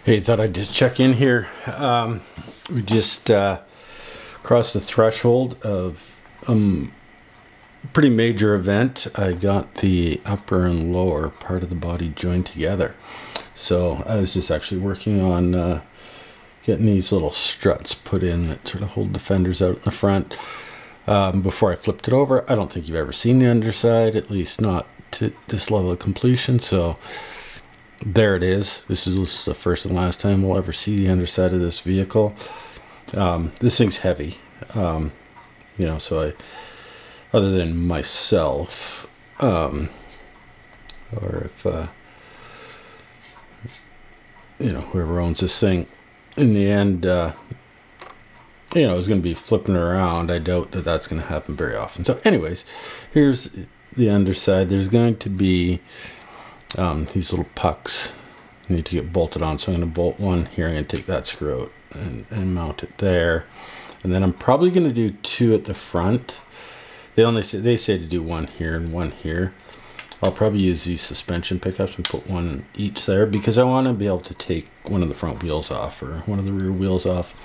Hey, thought I'd just check in here. We just crossed the threshold of a pretty major event. I got the upper and lower part of the body joined together. So I was just actually working on getting these little struts put in that sort of hold the fenders out in the front before I flipped it over. I don't think you've ever seen the underside, at least not to this level of completion. So there it is. This is the first and last time we'll ever see the underside of this vehicle. This thing's heavy, you know, so other than myself, or if, you know, whoever owns this thing, in the end, you know, is going to be flipping it around. I doubt that that's going to happen very often. So anyways, here's the underside. There's going to be these little pucks need to get bolted on, so I'm going to bolt one here. I'm going to take that screw out and mount it there, and then I'm probably going to do two at the front. They say to do one here and one here. I'll probably use these suspension pickups and put one each there because I want to be able to take one of the front wheels off or one of the rear wheels off,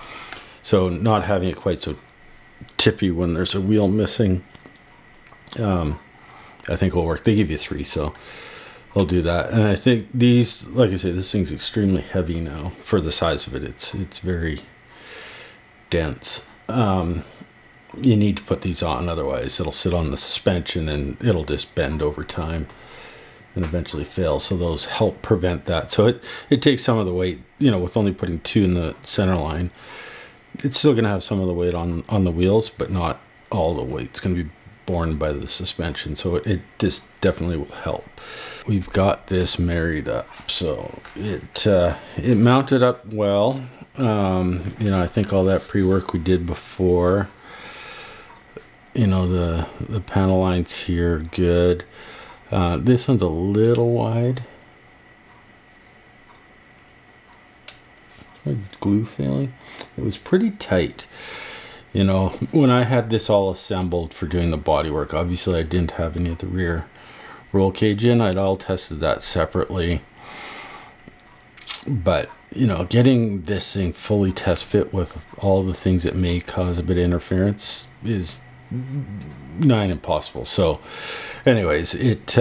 so not having it quite so tippy when there's a wheel missing. I think will work. They give you three, so I'll do that. And I think these, like I say, this thing's extremely heavy now for the size of it. It's very dense. You need to put these on, otherwise it'll sit on the suspension and it'll just bend over time and eventually fail. So those help prevent that. So it takes some of the weight, you know, with only putting two in the center line. It's still going to have some of the weight on the wheels, but not all the weight. It's going to be borne by the suspension, so it just definitely will help. We've got this married up, so it mounted up well. You know, I think all that pre-work we did before, you know, the panel lines here are good. This one's a little wide. Glue failing. It was pretty tight. You know, when I had this all assembled for doing the body work, obviously I didn't have any of the rear roll cage in. I'd all tested that separately. But, you know, getting this thing fully test fit with all the things that may cause a bit of interference is nigh impossible. So anyways, it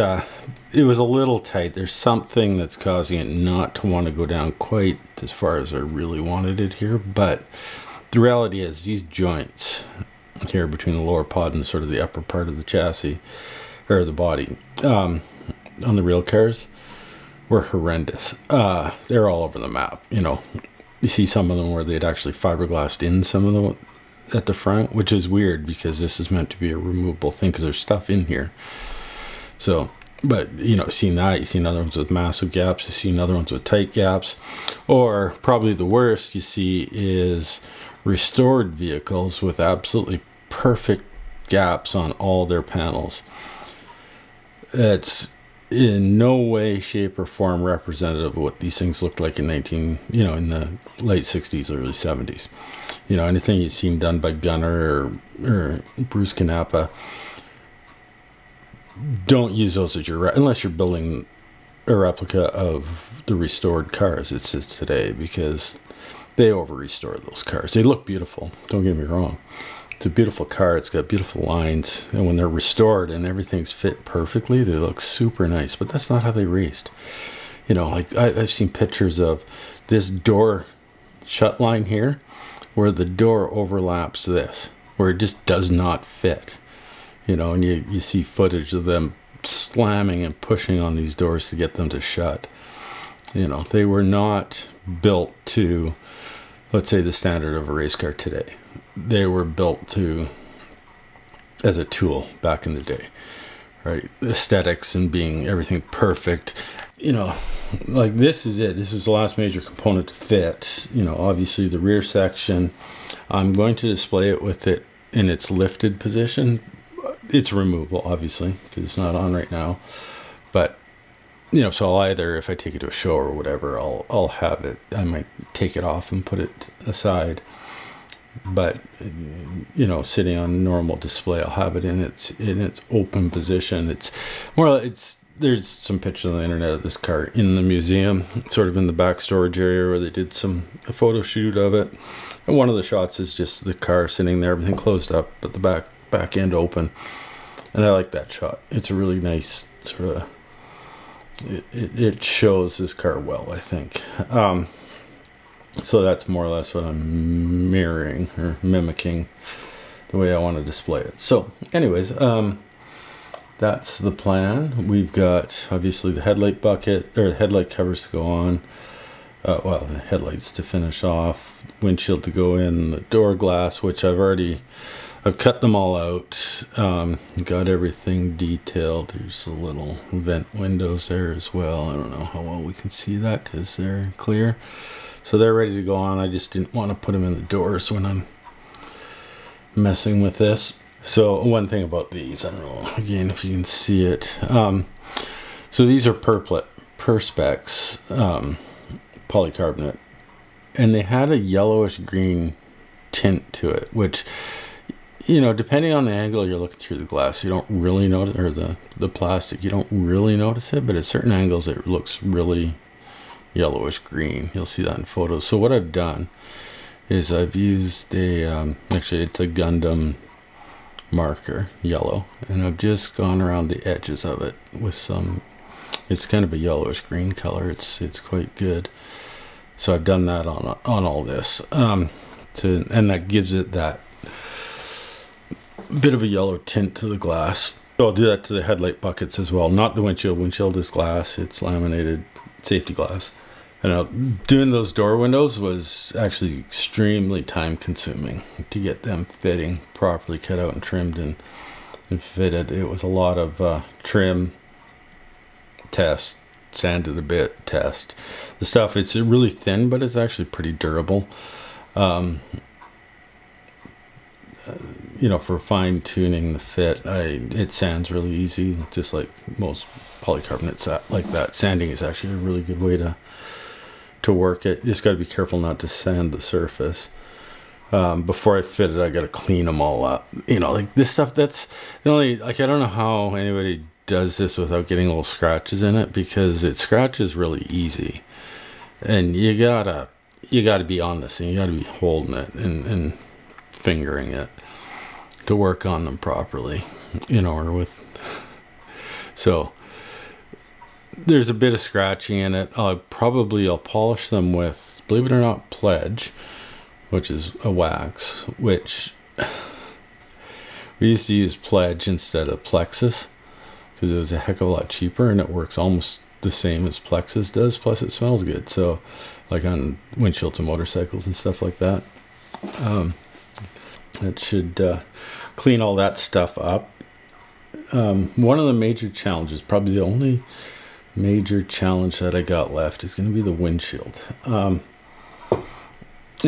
was a little tight. There's something that's causing it not to want to go down quite as far as I really wanted it here, but the reality is these joints here between the lower pod and sort of the upper part of the chassis or the body on the real cars were horrendous. They're all over the map. You know, you see some of them where they'd actually fiberglassed in some of them at the front, which is weird because this is meant to be a removable thing because there's stuff in here. So, but you know, seen that, you've seen other ones with massive gaps, you've seen other ones with tight gaps, or probably the worst you see is restored vehicles with absolutely perfect gaps on all their panels. It's in no way, shape, or form representative of what these things looked like in in the late 60s, early 70s. You know, anything you've seen done by Gunner or Bruce Canapa, don't use those as your, unless you're building a replica of the restored cars it sits today, because they over-restore those cars. They look beautiful, don't get me wrong. It's a beautiful car, it's got beautiful lines, and when they're restored and everything's fit perfectly, they look super nice, but that's not how they raced. You know, like I've seen pictures of this door shut line here, where the door overlaps this, where it just does not fit. You know, and you see footage of them slamming and pushing on these doors to get them to shut. You know, they were not built to, let's say, the standard of a race car today. They were built to as a tool back in the day, right? Aesthetics and being everything perfect. You know, like this is it. This is the last major component to fit. You know, obviously the rear section, I'm going to display it with it in its lifted position. It's removable, obviously, because it's not on right now. But, you know, so I'll either, if I take it to a show or whatever, I'll have it. I might take it off and put it aside. But, you know, sitting on normal display, I'll have it in its open position. It's more, it's there's some pictures on the internet of this car in the museum, sort of in the back storage area where they did a photo shoot of it. And one of the shots is just the car sitting there, everything closed up, but the back end open. And I like that shot. It's a really nice sort of, it shows this car well, I think. So that's more or less what I'm mirroring or mimicking the way I want to display it. So anyways, that's the plan. We've got obviously the headlight bucket, or the headlight covers to go on. Well, the headlights to finish off, windshield to go in, the door glass, which I've cut them all out. Got everything detailed. There's the little vent windows there as well. I don't know how well we can see that because they're clear. So they're ready to go on. I just didn't want to put them in the doors when I'm messing with this. So one thing about these, I don't know, again, if you can see it. So these are Perspex polycarbonate, and they had a yellowish green tint to it, which, you know, depending on the angle you're looking through the glass, you don't really notice, or the plastic, you don't really notice it, but at certain angles it looks really yellowish green. You'll see that in photos. So what I've done is I've used actually it's a Gundam marker, yellow, and I've just gone around the edges of it with some, it's kind of a yellowish green color. It's quite good. So I've done that on all this, and that gives it that bit of a yellow tint to the glass. So I'll do that to the headlight buckets as well. Not the windshield. Windshield is glass. It's laminated safety glass. And doing those door windows was actually extremely time consuming to get them fitting, properly cut out and trimmed and fitted. It was a lot of trim, test, sanded a bit, test. The stuff, it's really thin, but it's actually pretty durable. You know, for fine tuning the fit, it sands really easy, just like most polycarbonates like that. Sanding is actually a really good way to work it. You just got to be careful not to sand the surface. Before I fit it, I got to clean them all up. You know, like this stuff, that's the only, like, I don't know how anybody does this without getting little scratches in it, because it scratches really easy. And you gotta be on this thing. You gotta be holding it and fingering it to work on them properly, you know, or with, so there's a bit of scratching in it. I'll polish them with, believe it or not, Pledge, which is a wax, which we used to use Pledge instead of Plexus because it was a heck of a lot cheaper, and it works almost the same as Plexus does, plus it smells good. So like on windshield to motorcycles and stuff like that, it should clean all that stuff up. One of the major challenges, probably the only major challenge that I got left, is going to be the windshield. You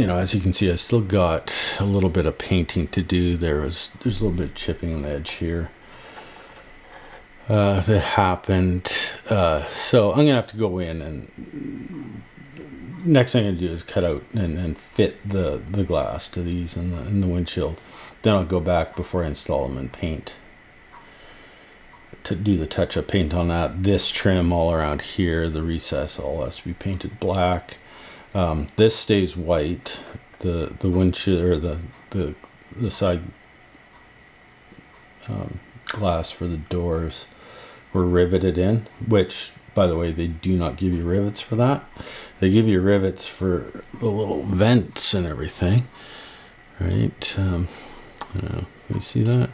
know, as you can see, I still got a little bit of painting to do. There's a little bit of chipping on the edge here that happened. So I'm gonna have to go in, and next thing I'm gonna do is cut out and fit the glass to these in the windshield. Then I'll go back before I install them and paint, to do the touch-up paint on that. This trim all around here, the recess, all has to be painted black. This stays white. The windshield, or the side glass for the doors were riveted in, which, by the way, they do not give you rivets for that. They give you rivets for the little vents and everything, right? I don't know, can you see that?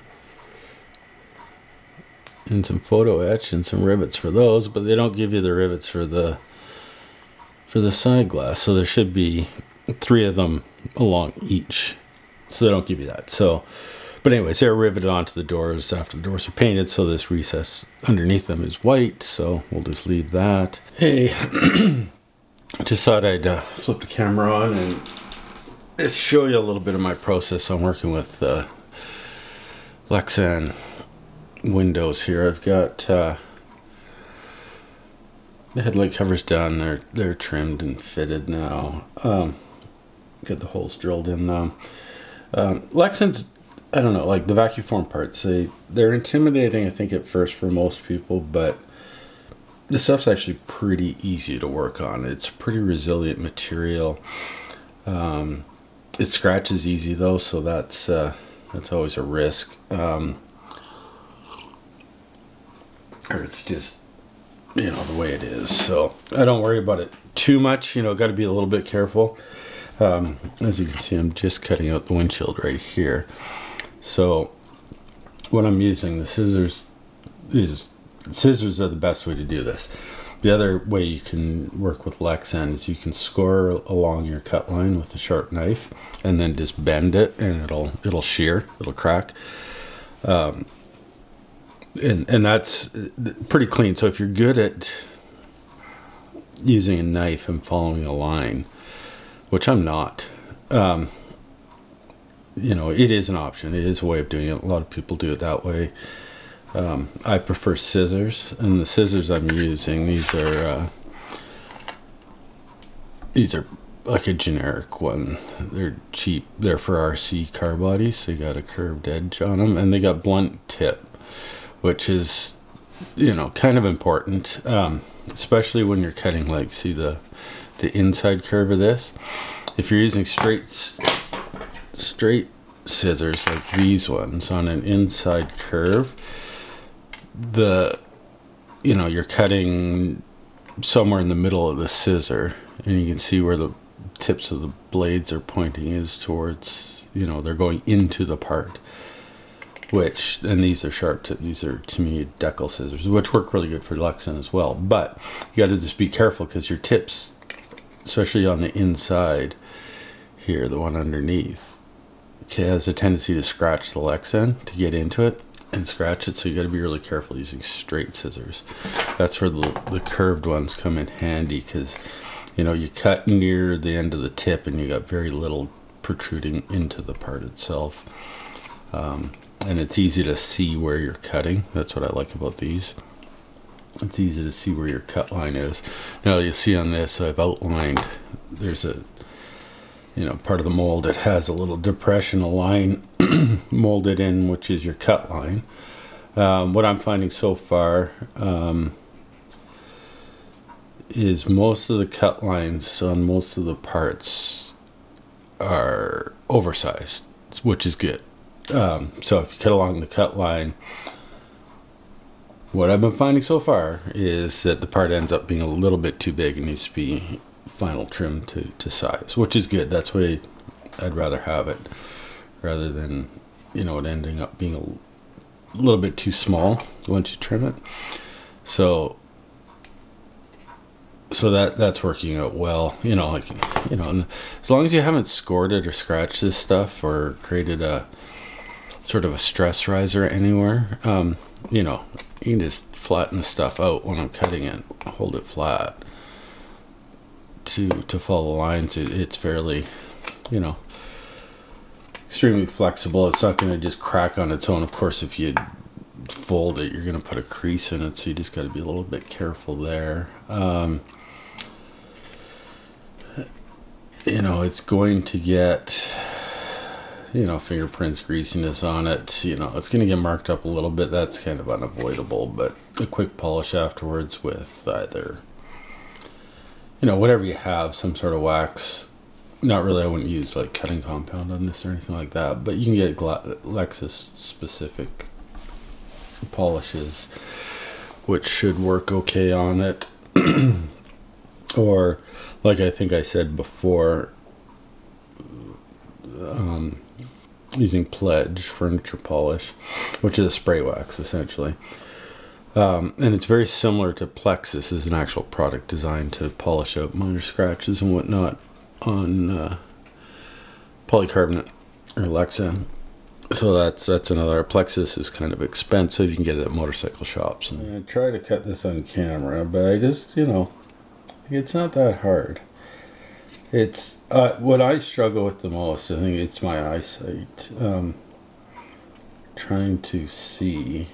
And some photo etch and some rivets for those, but they don't give you the rivets for the side glass. So there should be 3 of them along each, so they don't give you that. So, but anyways, they're riveted onto the doors after the doors are painted, so this recess underneath them is white, so we'll just leave that. Hey, just thought I'd flip the camera on and just show you a little bit of my process on working with Lexan windows here. I've got the headlight covers done. They're trimmed and fitted now. Got the holes drilled in now. Lexan's, I don't know, like the vacuum form parts, they're intimidating, I think, at first for most people, but this stuff's actually pretty easy to work on. It's pretty resilient material. It scratches easy though, so that's always a risk. Or it's just, you know, the way it is. So I don't worry about it too much. You know, got to be a little bit careful. As you can see, I'm just cutting out the windshield right here. So when I'm using the scissors, scissors are the best way to do this. The other way you can work with Lexan is you can score along your cut line with a sharp knife and then just bend it, and it'll shear, it'll crack. And that's pretty clean. So if you're good at using a knife and following a line, which I'm not, you know, it is an option. It is a way of doing it. A lot of people do it that way. I prefer scissors, and the scissors I'm using, these are like a generic one. They're cheap. They're for RC car bodies. They got a curved edge on them, and they got blunt tip, which is, you know, kind of important, especially when you're cutting, like, see the inside curve of this. If you're using straight scissors like these ones on an inside curve, you know, you're cutting somewhere in the middle of the scissor, and you can see where the tips of the blades are pointing is towards, you know, they're going into the part. Which, and these are sharp tip, these are, to me, decal scissors, which work really good for Lexan as well. But you got to just be careful, because your tips, especially on the inside here, the one underneath, okay, has a tendency to scratch the Lexan, to get into it and scratch it. So you got to be really careful using straight scissors. That's where the curved ones come in handy, because, you know, you cut near the end of the tip and you got very little protruding into the part itself. And it's easy to see where you're cutting. That's what I like about these. It's easy to see where your cut line is. Now you'll see on this, I've outlined, there's a, you know, part of the mold that has a little depression, a line molded in, which is your cut line. What I'm finding so far is most of the cut lines on most of the parts are oversized, which is good. So if you cut along the cut line, what I've been finding so far is that the part ends up being a little bit too big and needs to be final trim to size, which is good. That's why I'd rather have it, rather than, you know, it ending up being a little bit too small once you trim it. So that's working out well, you know, like, you know, and as long as you haven't scored it or scratched this stuff or created a sort of a stress riser anywhere, you know, you can just flatten the stuff out when I'm cutting it, hold it flat to follow the lines. It's fairly, you know, extremely flexible. It's not going to just crack on its own. Of course, if you fold it, you're going to put a crease in it, so you just got to be a little bit careful there. You know, it's going to get, you know, fingerprints, greasiness on it. You know, it's going to get marked up a little bit. That's kind of unavoidable, but a quick polish afterwards with either, you know, whatever you have, some sort of wax. Not really, I wouldn't use like cutting compound on this or anything like that, but you can get Lexus specific polishes, which should work okay on it. Or, like I think I said before, using Pledge furniture polish, which is a spray wax essentially. And it's very similar to Plexus, as an actual product designed to polish out minor scratches and whatnot on polycarbonate or Lexan. So that's another. Plexus is kind of expensive. You can get it at motorcycle shops. And I try to cut this on camera, but I just, you know, it's not that hard. It's what I struggle with the most. I think it's my eyesight. Trying to see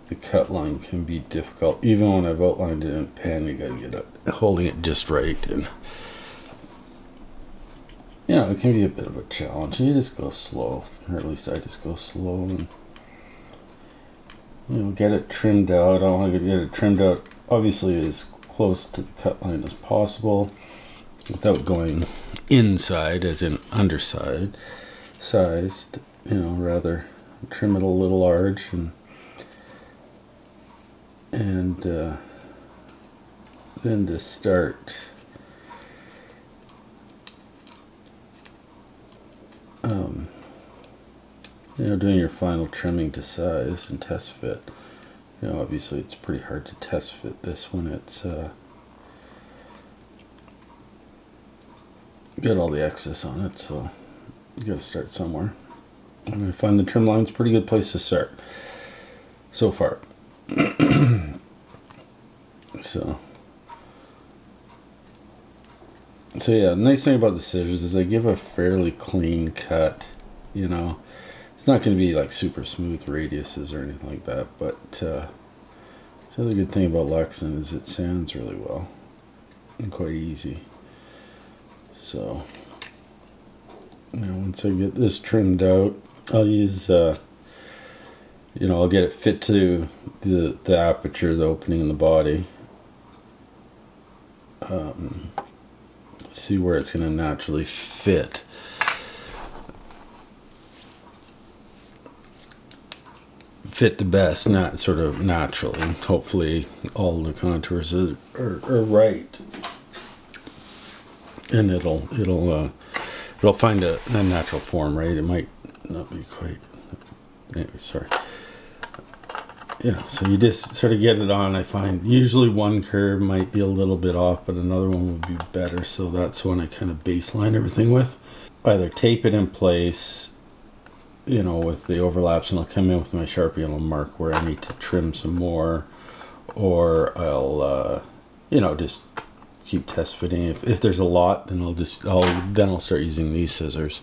the cut line can be difficult. Even when I've outlined it in pen, you gotta get it holding it just right, and you know, it can be a bit of a challenge. You just go slow, or at least I just go slow, and get it trimmed out. I want to get it trimmed out obviously as close to the cut line as possible without going inside, as in underside sized, rather trim it a little large, and then to start doing your final trimming to size and test fit. Obviously it's pretty hard to test fit this when it's got all the excess on it, so you got to start somewhere. And I find the trim line's a pretty good place to start so far. So yeah, the nice thing about the scissors is they give a fairly clean cut. It's not going to be like super smooth radiuses or anything like that, but the other good thing about Lexan is it sands really well and quite easy. So once I get this trimmed out, I'll use I'll get it fit to the aperture, the opening in the body. See where it's going to naturally fit. Fit the best, not sort of naturally. Hopefully all the contours are right, and it'll find a natural form, right? It might not be quite. Anyway, sorry. So you just sort of get it on. I find usually one curve might be a little bit off, but another one would be better. So that's when I kind of baseline everything with. Either tape it in place, with the overlaps, and I'll come in with my Sharpie and I'll mark where I need to trim some more, or I'll just keep test fitting. If there's a lot, then I'll start using these scissors,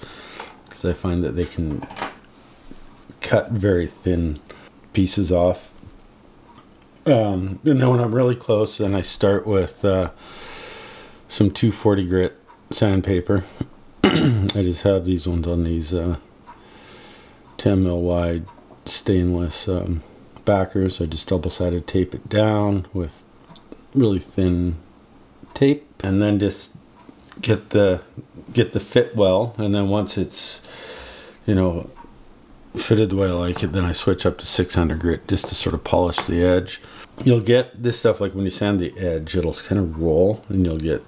because I find that they can cut very thin pieces off. And then when I'm really close, then I start with some 240 grit sandpaper. I just have these ones on these 10 mil wide stainless backers. I just double-sided tape it down with really thin tape, and then just get the fit well. And then once it's fitted the way I like it, then I switch up to 600 grit just to sort of polish the edge. You'll get this stuff, like when you sand the edge, it'll kind of roll, and you'll get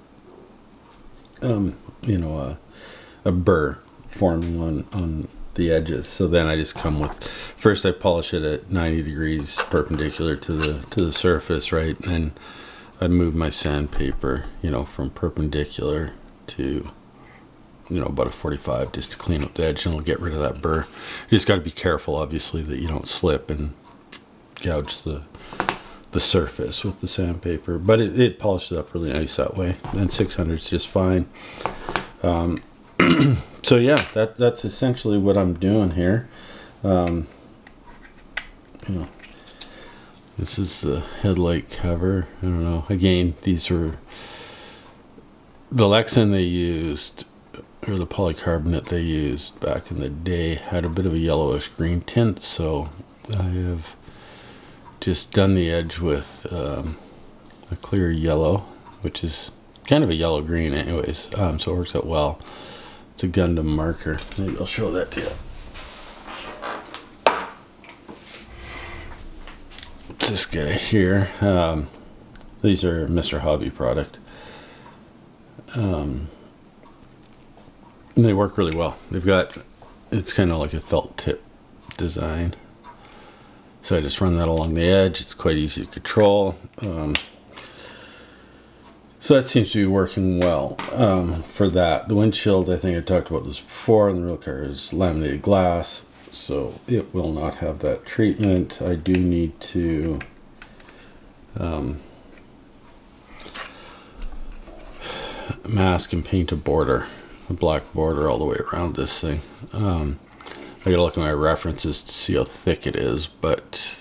a burr forming on the edges. So then I just come with, first I polish it at 90 degrees perpendicular to the surface, right? And I move my sandpaper, from perpendicular to about a 45, just to clean up the edge, and it'll get rid of that burr. You just got to be careful, obviously, that you don't slip and gouge the surface with the sandpaper, but it polishes it up really nice that way, and 600 is just fine. So yeah, that's essentially what I'm doing here. This is the headlight cover. I don't know, again, these are the Lexan they used, or the polycarbonate they used back in the day, had a bit of a yellowish green tint, so I have just done the edge with a clear yellow, which is kind of a yellow green anyways, so it works out well. It's a Gundam marker. Maybe I'll show that to you. It's this guy here. These are Mr. Hobby product. And they work really well. It's kind of like a felt tip design. So I just run that along the edge. It's quite easy to control. So that seems to be working well for that. The windshield, I think I talked about this before, and the real car is laminated glass, so it will not have that treatment. I do need to mask and paint a border, a black border all the way around this thing. I gotta look at my references to see how thick it is, but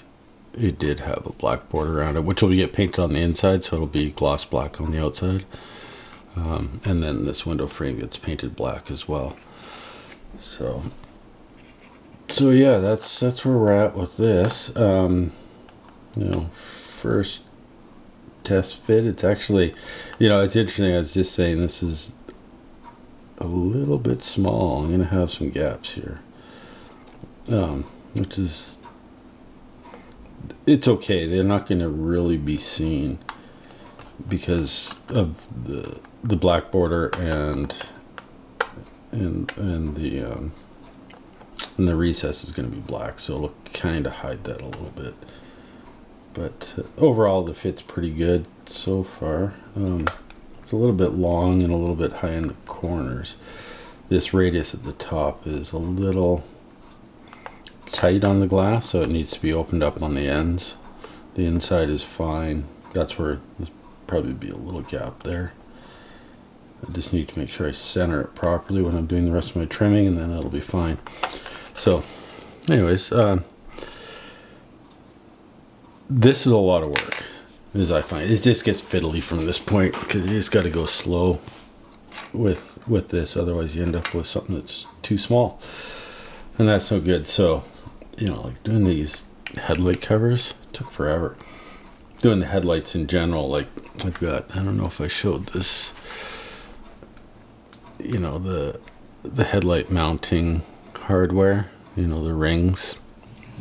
it did have a black border around it, which will get painted on the inside, so it'll be gloss black on the outside. And then this window frame gets painted black as well. So yeah, that's where we're at with this. you know, first test fit. It's actually, you know, it's interesting. I was just saying this is a little bit small. I'm gonna have some gaps here, which is, it's okay. They're not gonna really be seen because of the black border and the recess is going to be black, so it'll kind of hide that a little bit. But overall, the fit's pretty good so far. It's a little bit long and a little bit high in the corners. This radius at the top is a little tight on the glass, so it needs to be opened up on the ends. The inside is fine. That's where there's probably be a little gap there. I just need to make sure I center it properly when I'm doing the rest of my trimming, and then it'll be fine. So anyways, this is a lot of work, as I find. It just gets fiddly from this point because you just got to go slow with this, otherwise you end up with something that's too small, and that's no good. So, you know, like doing these headlight covers took forever. Doing the headlights in general, like I've got, I don't know if I showed this, you know, the headlight mounting hardware, you know, the rings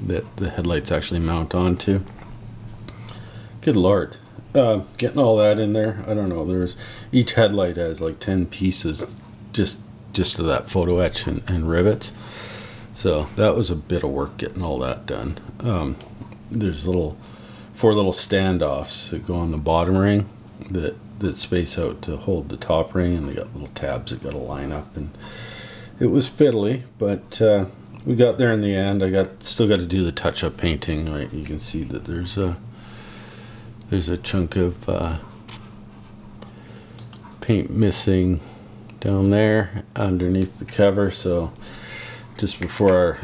that the headlights actually mount onto. Good Lord. Getting all that in there, I don't know, there's, each headlight has like 10 pieces just of that photo etch and rivets. So that was a bit of work getting all that done. There's four little standoffs that go on the bottom ring that space out to hold the top ring, and they got little tabs that got to line up, and it was fiddly, but we got there in the end. Still got to do the touch-up painting. Right, you can see that there's a chunk of paint missing down there underneath the cover. So just before,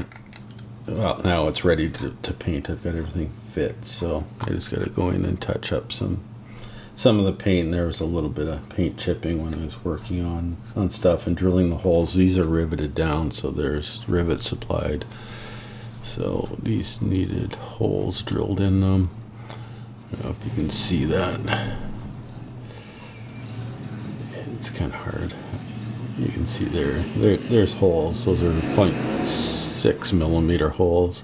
well, now it's ready to paint. I've got everything fit, so I just got to go in and touch up some of the paint. There was a little bit of paint chipping when I was working on stuff and drilling the holes. These are riveted down, so there's rivets supplied, so these needed holes drilled in them. I don't know if you can see that. It's kind of hard. You can see there's holes. Those are 0.6 millimeter holes.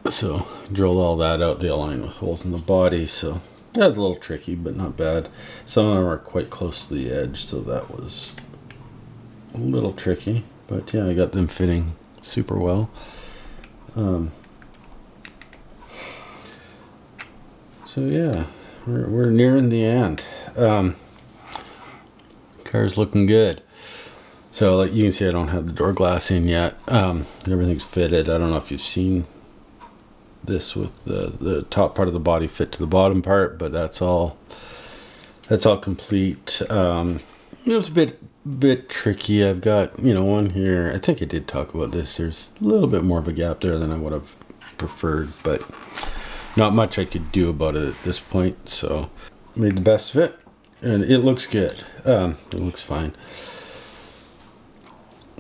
So drilled all that out. They align with holes in the body, so that was a little tricky, but not bad. Some of them are quite close to the edge, so that was a little tricky. But yeah, I got them fitting super well. So yeah, we're nearing the end. Car's looking good. So like you can see, I don't have the door glass in yet. Everything's fitted. I don't know if you've seen this with the top part of the body fit to the bottom part, but that's all complete. It was a bit tricky. I've got, you know, one here. I think I did talk about this. There's a little bit more of a gap there than I would have preferred, but not much I could do about it at this point. So made the best of it, and it looks good. It looks fine.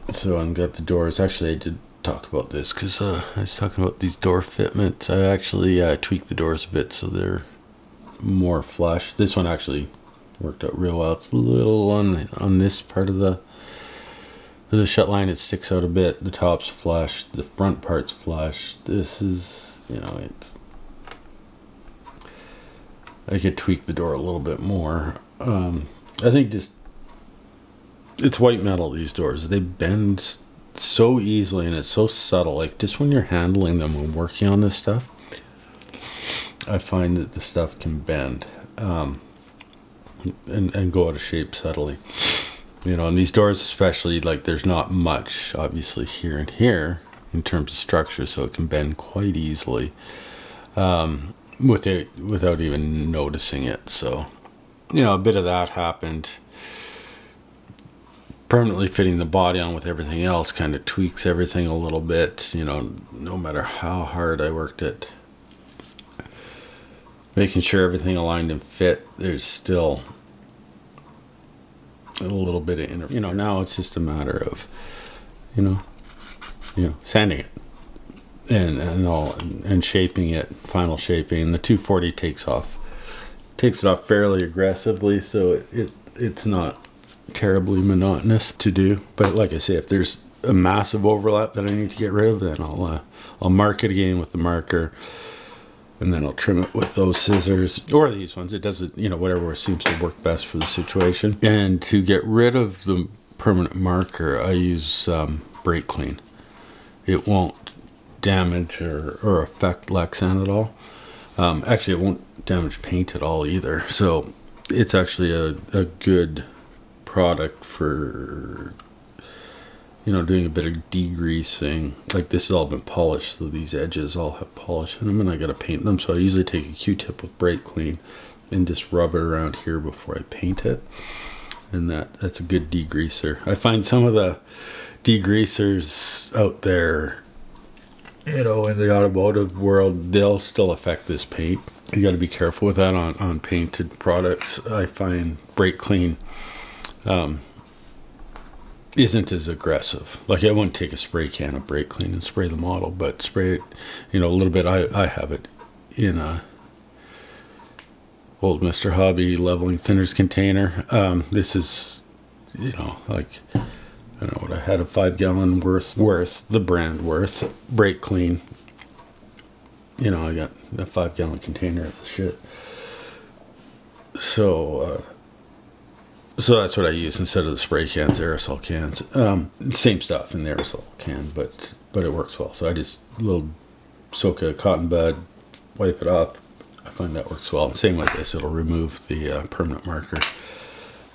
So I've got the doors. Actually, I did talk about this because I was talking about these door fitments. I actually tweaked the doors a bit so they're more flush. This one actually worked out real well. It's a little on this part of the shut line, it sticks out a bit. The top's flush, the front part's flush. This is, you know, it's, I could tweak the door a little bit more. I think just, it's white metal, these doors. They bend so easily, and it's so subtle. Like just when you're handling them and working on this stuff, I find that the stuff can bend and go out of shape subtly. You know, and these doors especially, like there's not much obviously here and here in terms of structure, so it can bend quite easily without even noticing it. So, you know, a bit of that happened. Permanently fitting the body on with everything else kind of tweaks everything a little bit, you know, no matter how hard I worked it, making sure everything aligned and fit, there's still a little bit of you know, now it's just a matter of, you know, sanding it. and shaping it, final shaping. The 240 takes it off fairly aggressively, so it's not terribly monotonous to do. But like I say, if there's a massive overlap that I need to get rid of, then I'll mark it again with the marker, and then I'll trim it with those scissors or these ones. It does it, whatever seems to work best for the situation. And to get rid of the permanent marker, I use brake clean. It won't damage or affect Lexan at all. Actually, it won't damage paint at all either. So it's actually a good product for doing a bit of degreasing. Like, this has all been polished, so these edges all have polish in them, and I gotta paint them. So I usually take a Q-tip with brake clean and just rub it around here before I paint it, and that's a good degreaser. I find some of the degreasers out there, in the automotive world, they'll still affect this paint. You got to be careful with that on painted products. I find brake clean isn't as aggressive. Like, I wouldn't take a spray can of brake clean and spray the model, but spray it, a little bit. I have it in a old Mr. Hobby leveling thinners container. This is, like, I don't know what I had, a 5 gallon worth, the brand worth, brake clean. I got a 5 gallon container of this shit. So that's what I use instead of the spray cans, aerosol cans. Same stuff in the aerosol can, but it works well. So I just soak a cotton bud, wipe it up. I find that works well. Same with this, it'll remove the permanent marker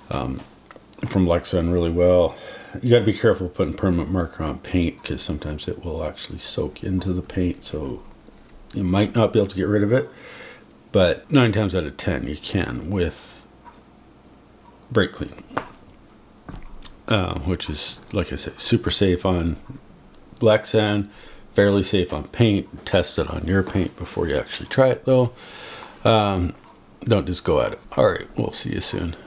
from Lexan really well. You got to be careful putting permanent marker on paint, because sometimes it will actually soak into the paint, so you might not be able to get rid of it, but 9 times out of 10 you can with brake clean, which is, like I said, super safe on Lexan, fairly safe on paint. Test it on your paint before you actually try it, though. Don't just go at it. All right, we'll see you soon.